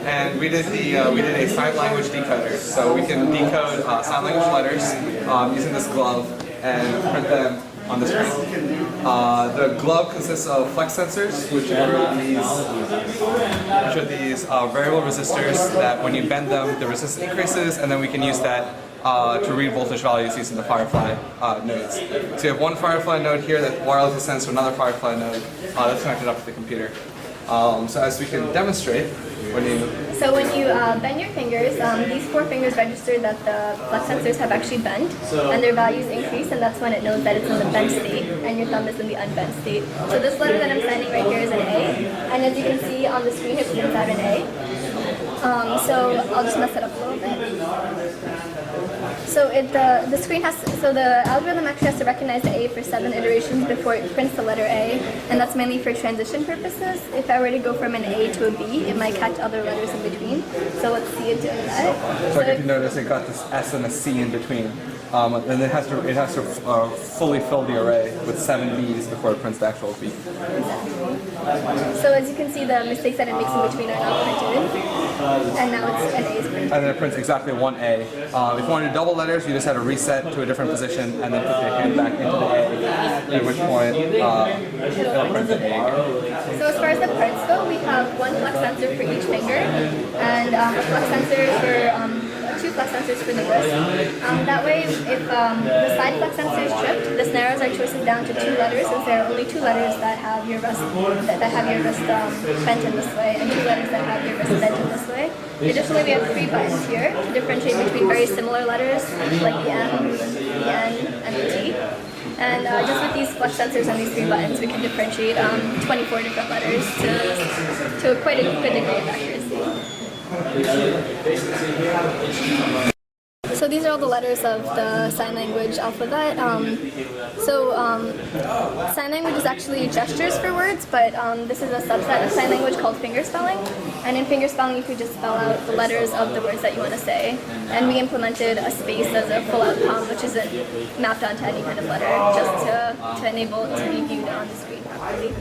and we did a sign language decoder. So we can decode sign language letters using this glove and print them on the screen. The glove consists of flex sensors, which are these variable resistors that when you bend them, the resistance increases, and then we can use that to read voltage values using the Firefly nodes. So you have one Firefly node here that wirelessly sends to another Firefly node that's connected up to the computer. So as we can demonstrate, when you bend your fingers, these 4 fingers register that the flex sensors have actually bent, and their values increase, and that's when it knows that it's in the bent state, and your thumb is in the unbent state. So this letter that I'm signing right here is an A, and as you can see on the screen, it's inside an A. So I'll just mess it up a little bit. So the algorithm actually has to recognize the A for 7 iterations before it prints the letter A, and that's mainly for transition purposes. If I were to go from an A to a B, it might catch other letters in between. So let's see it doing that. So if you notice, it got this S and a C in between. And it has to fully fill the array with 7 Bs before it prints the actual B. Exactly. So as you can see, the mistakes that it makes in between are not printed, and now it's an A is printed. And then it prints exactly one A. If you want to do double letters, you just had to reset to a different position and then put your hand back into the A, at which point it'll print the A again. So as far as the parts go, we have 1 flex sensor for each finger, and a flex sensor for 2 flex sensors for the wrist. That way, if the side flex sensor is tripped, this narrows our choices down to 2 letters, since there are only 2 letters that have your wrist bent in this way, and 2 letters that have your wrist bent in this way. Additionally, we have 3 buttons here to differentiate between very similar letters, like the M, the N, and the T. And just with these flex sensors and these 3 buttons, we can differentiate 24 different letters to quite a good degree of accuracy. So these are all the letters of the sign language alphabet. Sign language is actually gestures for words, but this is a subset of sign language called fingerspelling. And in fingerspelling, you could just spell out the letters of the words that you want to say. And we implemented a space as a full-out palm, which isn't mapped onto any kind of letter, just to enable it to be viewed on the screen properly.